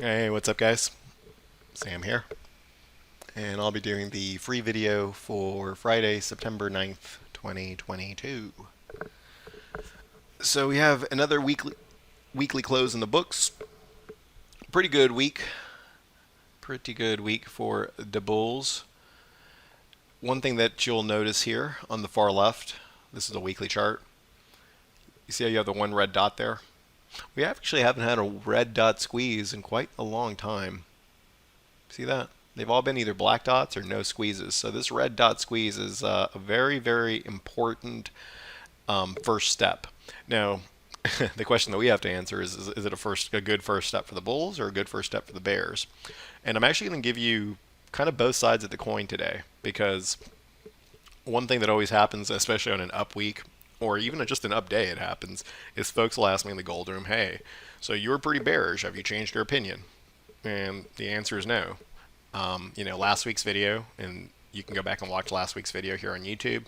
Hey, what's up, guys? Sam here, and I'll be doing the free video for Friday, September 9th, 2022. So we have another weekly close in the books. Pretty good week. Pretty good week for the bulls. One thing that you'll notice here on the far left, this is a weekly chart. You see how you have the one red dot there? We actually haven't had a red dot squeeze in quite a long time. See that? They've all been either black dots or no squeezes. So this red dot squeeze is a very, very important first step. Now, the question that we have to answer is it a good first step for the bulls or a good first step for the bears? And I'm actually going to give you kind of both sides of the coin today, because one thing that always happens, especially on an up week or even just an up day, it happens, is folks will ask me in the gold room, hey, so you were pretty bearish. Have you changed your opinion? And the answer is no. Last week's video, and you can go back and watch last week's video here on YouTube.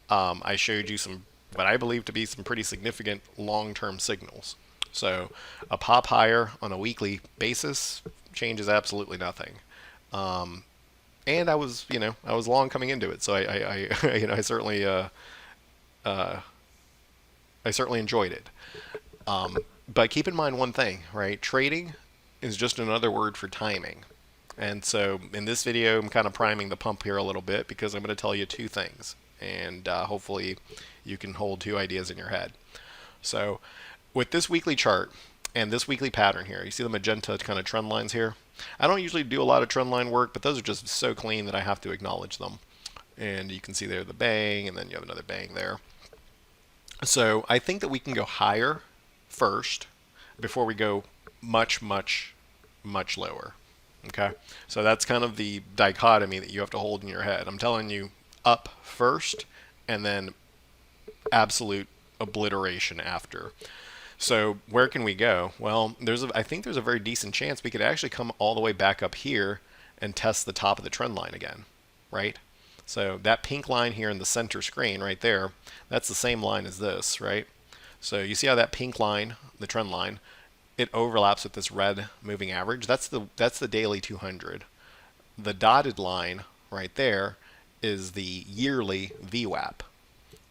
I showed you some, what I believe to be some pretty significant long-term signals. So a pop higher on a weekly basis changes absolutely nothing. And I was long coming into it, so I certainly, I certainly enjoyed it. But keep in mind one thing, right? Trading is just another word for timing. And so in this video, I'm kind of priming the pump here a little bit, because I'm going to tell you two things. And hopefully you can hold two ideas in your head. So with this weekly chart and this weekly pattern here, you see the magenta kind of trend lines here? I don't usually do a lot of trend line work, but those are just so clean that I have to acknowledge them. And you can see there the bang, and then you have another bang there. So I think that we can go higher first before we go much, much, much lower. Okay, so that's kind of the dichotomy that you have to hold in your head. I'm telling you up first, and then absolute obliteration after. So where can we go? Well, I think there's a very decent chance we could actually come all the way back up here and test the top of the trend line again, right? So that pink line here in the center screen right there, that's the same line as this, right? So you see how that pink line, the trend line, it overlaps with this red moving average. That's the daily 200. The dotted line right there is the yearly VWAP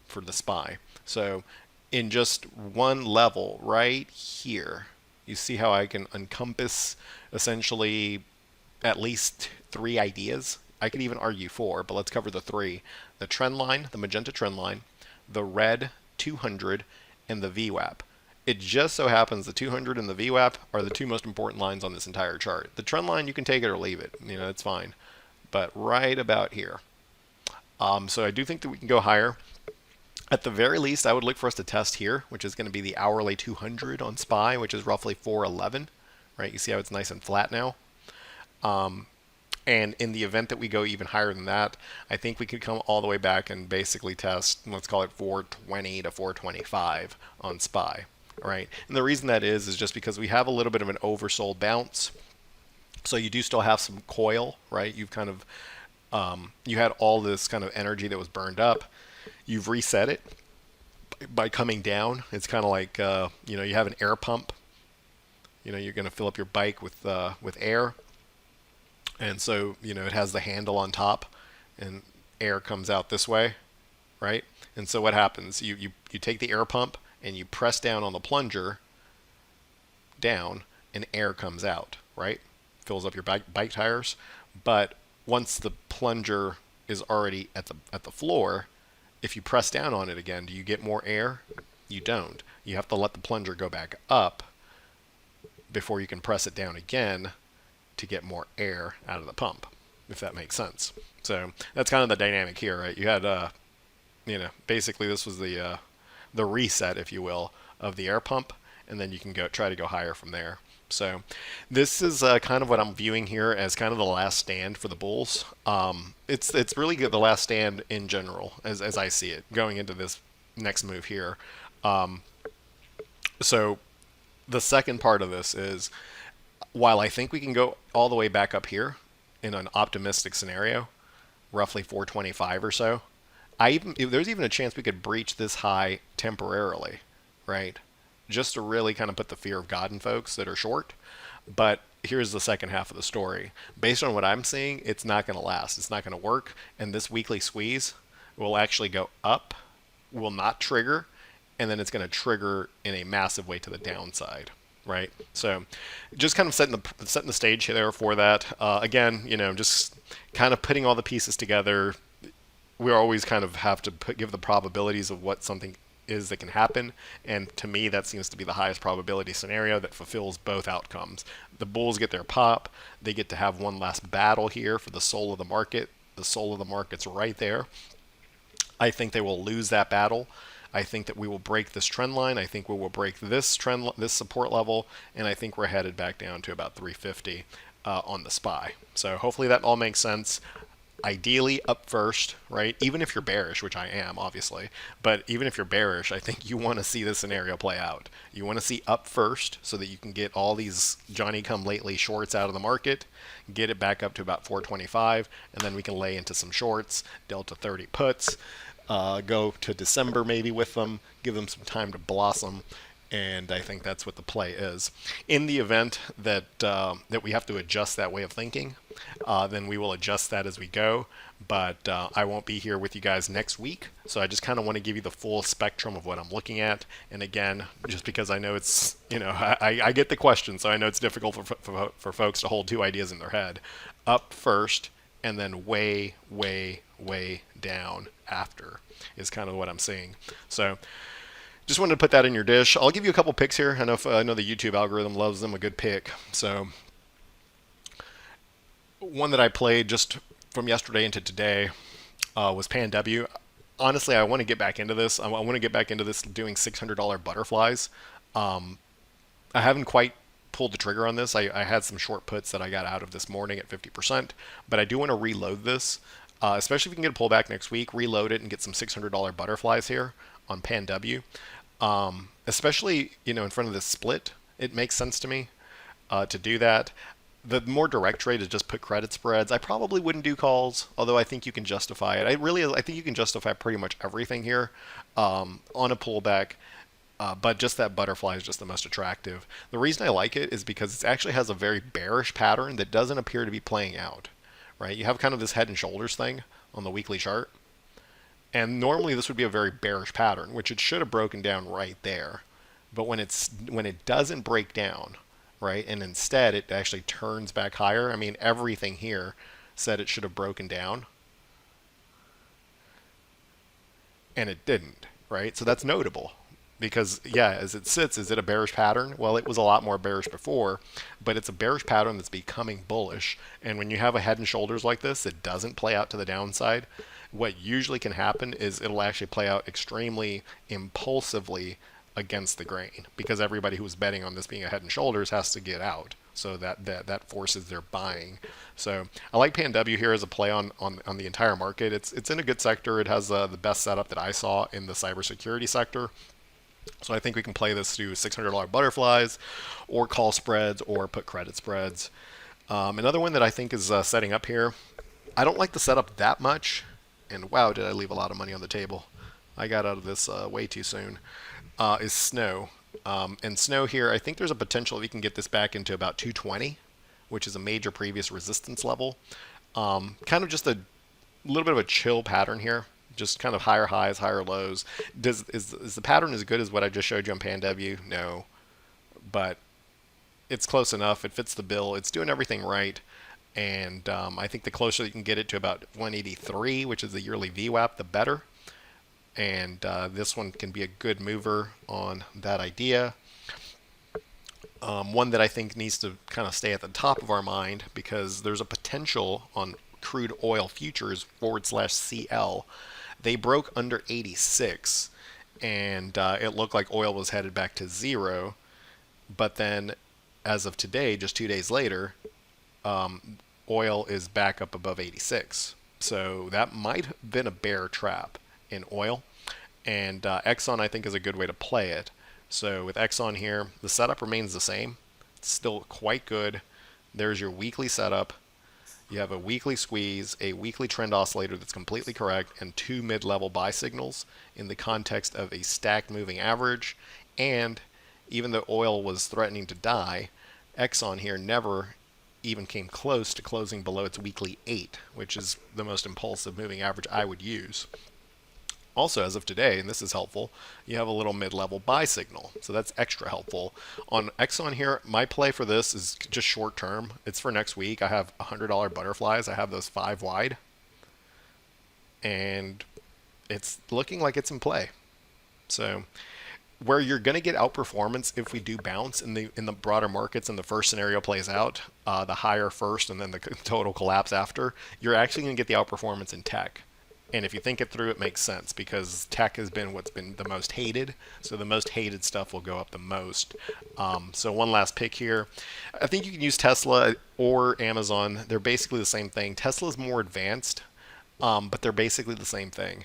for the SPY. So in just one level right here, you see how I can encompass essentially at least three ideas. I could even argue four, but let's cover the three. The trend line, the magenta trend line, the red 200, and the VWAP. It just so happens the 200 and the VWAP are the two most important lines on this entire chart. The trend line, you can take it or leave it. It's fine. But right about here. So I do think that we can go higher. At the very least, I would look for us to test here, which is going to be the hourly 200 on SPY, which is roughly 411. Right? You see how it's nice and flat now? And in the event that we go even higher than that, I think we could come all the way back and basically test, let's call it 420 to 425 on SPY. Right? And the reason that is just because we have a little bit of an oversold bounce. So you do still have some coil, right? You've kind of, you had all this kind of energy that was burned up. You've reset it by coming down. It's kind of like, you have an air pump. You're going to fill up your bike with air. And so, it has the handle on top, and air comes out this way, right? And so what happens? You take the air pump, and you press down on the plunger down, and air comes out, right? Fills up your bike tires. But once the plunger is already at the floor, if you press down on it again, do you get more air? You don't. You have to let the plunger go back up before you can press it down again to get more air out of the pump, if that makes sense. So that's kind of the dynamic here, right? You had, basically this was the reset, if you will, of the air pump, and then you can try to go higher from there. So this is kind of what I'm viewing here as kind of the last stand for the bulls. It's really good, the last stand in general, as I see it, going into this next move here. So the second part of this is, while I think we can go all the way back up here in an optimistic scenario, roughly 425 or so, there's even a chance we could breach this high temporarily, right? Just to really kind of put the fear of God in folks that are short. But here's the second half of the story. Based on what I'm seeing, it's not going to last. It's not going to work. And this weekly squeeze will actually go up, will not trigger, and then it's going to trigger in a massive way to the downside. Right. So just kind of setting the stage there for that. Again, just kind of putting all the pieces together. We always kind of have to give the probabilities of what something is that can happen, and to me that seems to be the highest probability scenario that fulfills both outcomes. The bulls get their pop, they get to have one last battle here for the soul of the market. The soul of the market's right there. I think they will lose that battle. I think that we will break this trend line. I think we will break this support level, and I think we're headed back down to about 350 on the SPY. So hopefully that all makes sense. Ideally up first, right? Even if you're bearish, which I am, obviously, but even if you're bearish, I think you want to see this scenario play out. You want to see up first so that you can get all these Johnny-come-lately shorts out of the market, get it back up to about 425, and then we can lay into some shorts, Delta 30 puts, go to December maybe with them, give them some time to blossom, and I think that's what the play is. In the event that that we have to adjust that way of thinking, then we will adjust that as we go. But I won't be here with you guys next week, so I just kind of want to give you the full spectrum of what I'm looking at. And again, just because I know it's, I get the question, so I know it's difficult for folks to hold two ideas in their head. Up first, and then way, way, way down after is kind of what I'm seeing. So just wanted to put that in your dish. I'll give you a couple picks here. I know the YouTube algorithm loves them a good pick. So one that I played just from yesterday into today was PANW. Honestly, I want to get back into this. I want to get back into this doing $600 butterflies. I haven't quite pulled the trigger on this. I had some short puts that I got out of this morning at 50%, but I do want to reload this, especially if we can get a pullback next week, reload it and get some $600 butterflies here on PANW. Especially, in front of this split, it makes sense to me to do that. The more direct trade is just put credit spreads. I probably wouldn't do calls, although I think you can justify it. I think you can justify pretty much everything here on a pullback. But just that butterfly is just the most attractive. The reason I like it is because it actually has a very bearish pattern that doesn't appear to be playing out. Right? You have kind of this head and shoulders thing on the weekly chart. And normally this would be a very bearish pattern, which it should have broken down right there. But when it doesn't break down, right, and instead it actually turns back higher, I mean, everything here said it should have broken down. And it didn't, right? So that's notable. Because, yeah, as it sits, is it a bearish pattern? Well, it was a lot more bearish before, but it's a bearish pattern that's becoming bullish. And when you have a head and shoulders like this, it doesn't play out to the downside. What usually can happen is it'll actually play out extremely impulsively against the grain, because everybody who was betting on this being a head and shoulders has to get out. So that forces their buying. So I like PANW here as a play on the entire market. It's in a good sector. It has the best setup that I saw in the cybersecurity sector. So I think we can play this through $600 butterflies or call spreads or put credit spreads. Another one that I think is setting up here, I don't like the setup that much. And wow, did I leave a lot of money on the table. I got out of this way too soon, is Snow. And Snow here, I think there's a potential we can get this back into about 220, which is a major previous resistance level. Kind of just a little bit of a chill pattern here. Just kind of higher highs, higher lows. Is the pattern as good as what I just showed you on PANW? No. But it's close enough. It fits the bill. It's doing everything right. And I think the closer you can get it to about 183, which is the yearly VWAP, the better. And this one can be a good mover on that idea. One that I think needs to kind of stay at the top of our mind, because there's a potential on crude oil futures /CL. They broke under 86, and it looked like oil was headed back to zero. But then, as of today, just 2 days later, oil is back up above 86. So that might have been a bear trap in oil. And Exxon, I think, is a good way to play it. So with Exxon here, the setup remains the same. It's still quite good. There's your weekly setup. You have a weekly squeeze, a weekly trend oscillator that's completely correct, and two mid-level buy signals in the context of a stacked moving average. And even though oil was threatening to die, Exxon here never even came close to closing below its weekly 8, which is the most impulsive moving average I would use. Also, as of today, and this is helpful, you have a little mid-level buy signal. So that's extra helpful. On Exxon here, my play for this is just short term. It's for next week. I have $100 butterflies. I have those 5 wide. And it's looking like it's in play. So where you're going to get outperformance if we do bounce in the broader markets and the first scenario plays out, the higher first and then the total collapse after, you're actually going to get the outperformance in tech. And if you think it through, it makes sense because tech has been what's been the most hated. So the most hated stuff will go up the most. So one last pick here. I think you can use Tesla or Amazon. They're basically the same thing. Tesla's more advanced, but they're basically the same thing.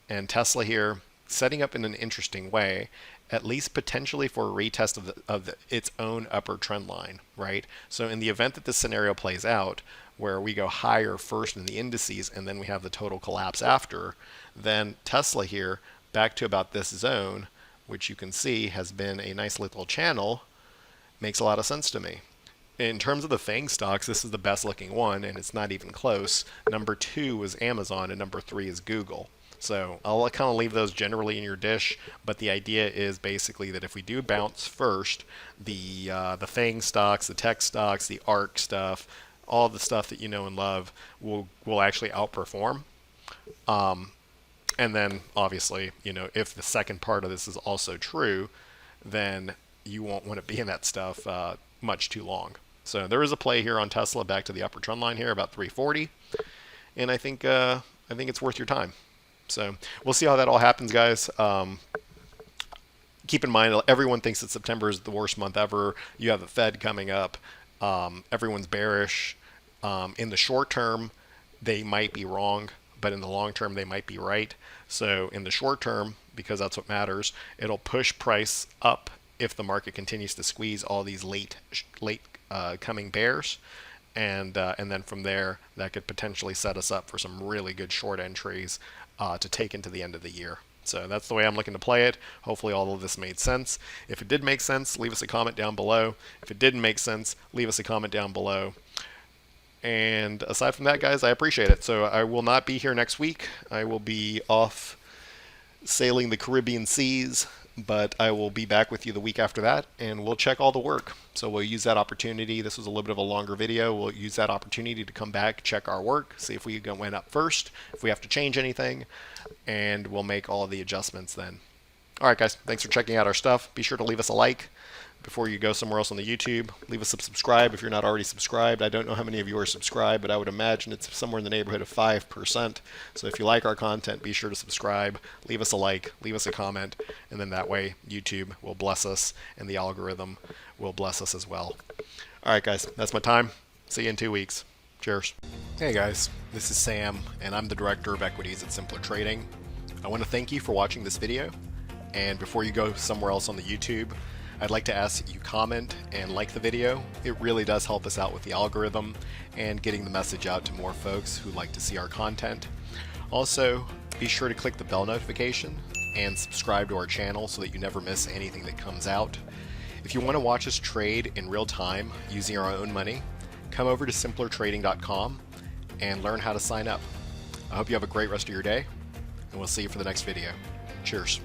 And Tesla here, setting up in an interesting way, at least potentially for a retest of its own upper trend line, right? So in the event that this scenario plays out, where we go higher first in the indices and then we have the total collapse after, then Tesla here back to about this zone, which you can see has been a nice little channel, makes a lot of sense to me. In terms of the Fang stocks, this is the best looking one and it's not even close. Number 2 is Amazon and number 3 is Google. So I'll kind of leave those generally in your dish, but the idea is basically that if we do bounce first, the Fang stocks, the tech stocks, the ARK stuff, all the stuff that you know and love will actually outperform. And then obviously, if the second part of this is also true, then you won't want to be in that stuff much too long. So there is a play here on Tesla back to the upper trend line here, about 340, and I think it's worth your time. So we'll see how that all happens, guys. Keep in mind, everyone thinks that September is the worst month ever. You have the Fed coming up. Everyone's bearish. In the short term, they might be wrong, but in the long term, they might be right. So in the short term, because that's what matters, it'll push price up if the market continues to squeeze all these late coming bears. And then from there, that could potentially set us up for some really good short entries to take into the end of the year. So that's the way I'm looking to play it. Hopefully all of this made sense. If it did make sense, leave us a comment down below. If it didn't make sense, leave us a comment down below. And aside from that, guys, I appreciate it. So I will not be here next week. I will be off sailing the Caribbean seas, but I will be back with you the week after that, and we'll check all the work. So we'll use that opportunity. This was a little bit of a longer video. We'll use that opportunity to come back, check our work, see if we went up first, if we have to change anything, and we'll make all the adjustments then. All right, guys, thanks for checking out our stuff. Be sure to leave us a like before you go somewhere else on the YouTube. Leave us a subscribe if you're not already subscribed. I don't know how many of you are subscribed, but I would imagine it's somewhere in the neighborhood of 5%. So if you like our content, be sure to subscribe, leave us a like, leave us a comment, and then that way YouTube will bless us and the algorithm will bless us as well. All right, guys, that's my time. See you in 2 weeks. Cheers. Hey, guys, this is Sam, and I'm the Director of Equities at Simpler Trading. I want to thank you for watching this video, and before you go somewhere else on the YouTube, I'd like to ask that you comment and like the video. It really does help us out with the algorithm and getting the message out to more folks who like to see our content. Also, be sure to click the bell notification and subscribe to our channel so that you never miss anything that comes out. If you want to watch us trade in real time using our own money, come over to simplertrading.com and learn how to sign up. I hope you have a great rest of your day, and we'll see you for the next video. Cheers.